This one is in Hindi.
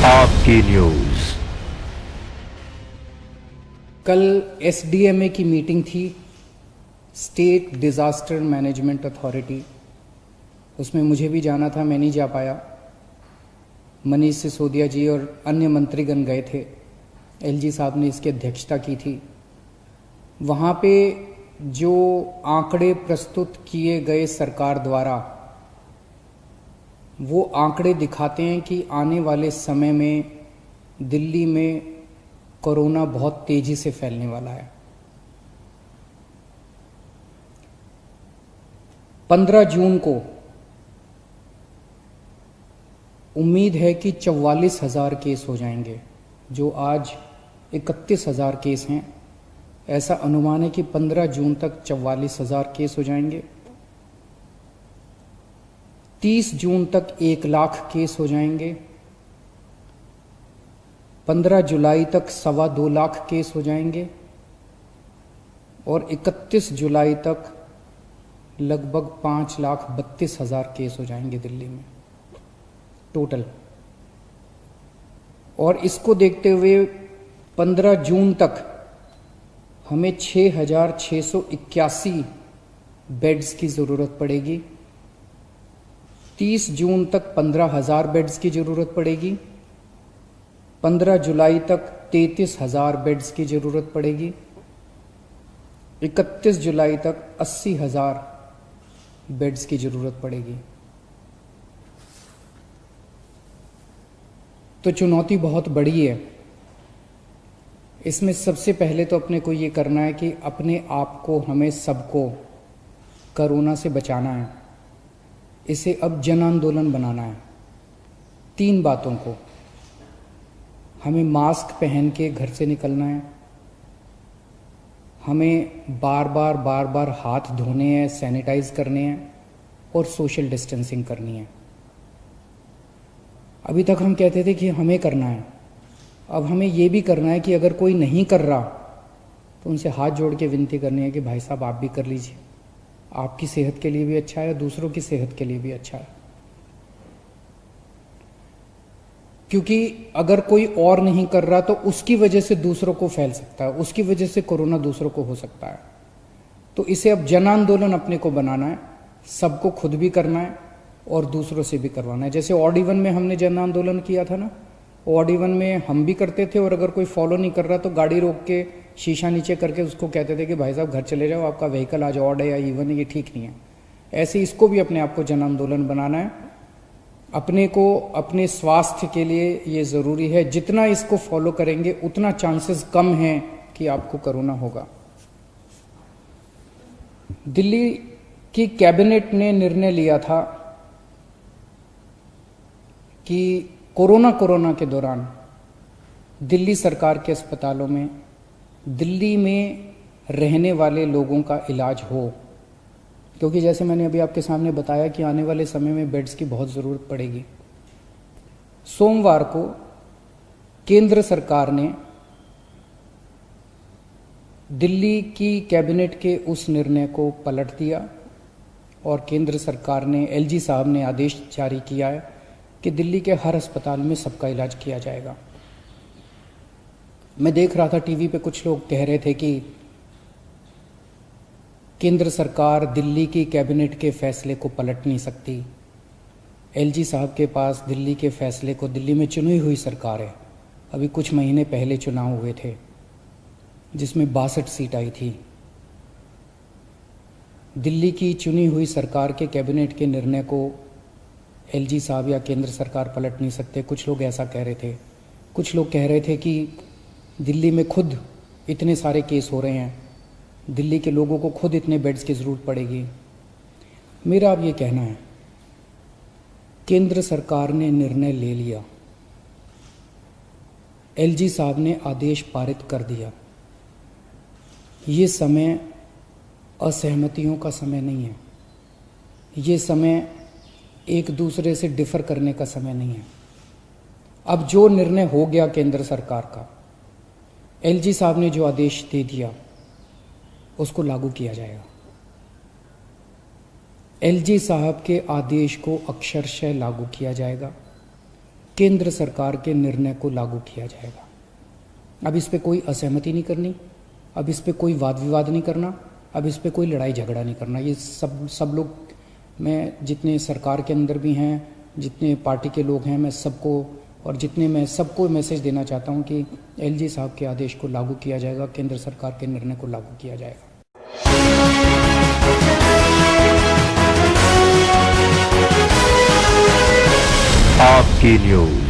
आपकी न्यूज। कल एसडीएमए की मीटिंग थी, स्टेट डिज़ास्टर मैनेजमेंट अथॉरिटी। उसमें मुझे भी जाना था, मैं नहीं जा पाया। मनीष सिसोदिया जी और अन्य मंत्रीगण गए थे। एलजी साहब ने इसकी अध्यक्षता की थी। वहाँ पे जो आंकड़े प्रस्तुत किए गए सरकार द्वारा, वो आंकड़े दिखाते हैं कि आने वाले समय में दिल्ली में कोरोना बहुत तेजी से फैलने वाला है। 15 जून को उम्मीद है कि 44,000 केस हो जाएंगे, जो आज 31,000 केस हैं। ऐसा अनुमान है कि 15 जून तक 44,000 केस हो जाएंगे। 30 जून तक 1 लाख केस हो जाएंगे। 15 जुलाई तक 2.25 लाख केस हो जाएंगे और 31 जुलाई तक लगभग 5,32,000 केस हो जाएंगे दिल्ली में टोटल। और इसको देखते हुए 15 जून तक हमें 6,681 बेड्स की ज़रूरत पड़ेगी। 30 जून तक 15,000 बेड्स की ज़रूरत पड़ेगी। 15 जुलाई तक 33,000 बेड्स की ज़रूरत पड़ेगी। 31 जुलाई तक 80,000 बेड्स की ज़रूरत पड़ेगी। तो चुनौती बहुत बड़ी है। इसमें सबसे पहले तो अपने को ये करना है कि अपने आप को, हमें सबको कोरोना से बचाना है। इसे अब जन आंदोलन बनाना है। 3 बातों को, हमें मास्क पहन के घर से निकलना है, हमें बार बार हाथ धोने हैं, सैनिटाइज करने हैं और सोशल डिस्टेंसिंग करनी है। अभी तक हम कहते थे कि हमें करना है, अब हमें ये भी करना है कि अगर कोई नहीं कर रहा तो उनसे हाथ जोड़ के विनती करनी है कि भाई साहब आप भी कर लीजिए। आपकी सेहत के लिए भी अच्छा है, दूसरों की सेहत के लिए भी अच्छा है। क्योंकि अगर कोई और नहीं कर रहा तो उसकी वजह से दूसरों को फैल सकता है, उसकी वजह से कोरोना दूसरों को हो सकता है। तो इसे अब जन आंदोलन अपने को बनाना है, सबको खुद भी करना है और दूसरों से भी करवाना है। जैसे ऑड इवन में हमने जन आंदोलन किया था ना, ऑड इवन में हम भी करते थे और अगर कोई फॉलो नहीं कर रहा तो गाड़ी रोक के शीशा नीचे करके उसको कहते थे कि भाई साहब घर चले जाओ, आपका व्हीकल आज ऑड है या इवन है, ये ठीक नहीं है। ऐसे इसको भी अपने आप को जन आंदोलन बनाना है। अपने को अपने स्वास्थ्य के लिए ये ज़रूरी है, जितना इसको फॉलो करेंगे उतना चांसेस कम हैं कि आपको कोरोना होगा। दिल्ली की कैबिनेट ने निर्णय लिया था कि कोरोना के दौरान दिल्ली सरकार के अस्पतालों में दिल्ली में रहने वाले लोगों का इलाज हो, क्योंकि जैसे मैंने अभी आपके सामने बताया कि आने वाले समय में बेड्स की बहुत ज़रूरत पड़ेगी। सोमवार को केंद्र सरकार ने दिल्ली की कैबिनेट के उस निर्णय को पलट दिया और केंद्र सरकार ने, एलजी साहब ने आदेश जारी किया है कि दिल्ली के हर अस्पताल में सबका इलाज किया जाएगा। मैं देख रहा था टीवी पे, कुछ लोग कह रहे थे कि केंद्र सरकार दिल्ली की कैबिनेट के फैसले को पलट नहीं सकती। एलजी साहब के पास दिल्ली के फैसले को, दिल्ली में चुनी हुई सरकार है, अभी कुछ महीने पहले चुनाव हुए थे जिसमें 62 सीट आई थी। दिल्ली की चुनी हुई सरकार के कैबिनेट के निर्णय को एलजी साहब या केंद्र सरकार पलट नहीं सकते। कुछ लोग ऐसा कह रहे थे। कुछ लोग कह रहे थे कि दिल्ली में खुद इतने सारे केस हो रहे हैं, दिल्ली के लोगों को खुद इतने बेड्स की ज़रूरत पड़ेगी। मेरा अब ये कहना है, केंद्र सरकार ने निर्णय ले लिया, एलजी साहब ने आदेश पारित कर दिया। ये समय असहमतियों का समय नहीं है, ये समय एक दूसरे से डिफर करने का समय नहीं है। अब जो निर्णय हो गया केंद्र सरकार का, एलजी साहब ने जो आदेश दे दिया उसको लागू किया जाएगा। एलजी साहब के आदेश को अक्षरशः लागू किया जाएगा। केंद्र सरकार के निर्णय को लागू किया जाएगा। अब इस पे कोई असहमति नहीं करनी, अब इस पे कोई वाद विवाद नहीं करना, अब इस पे कोई लड़ाई झगड़ा नहीं करना। ये सब लोग, मैं जितने सरकार के अंदर भी हैं, जितने पार्टी के लोग हैं, मैं सबको और जितने मैं सबको मैसेज देना चाहता हूं कि एलजी साहब के आदेश को लागू किया जाएगा, केंद्र सरकार के निर्णय को लागू किया जाएगा। आपकी न्यूज।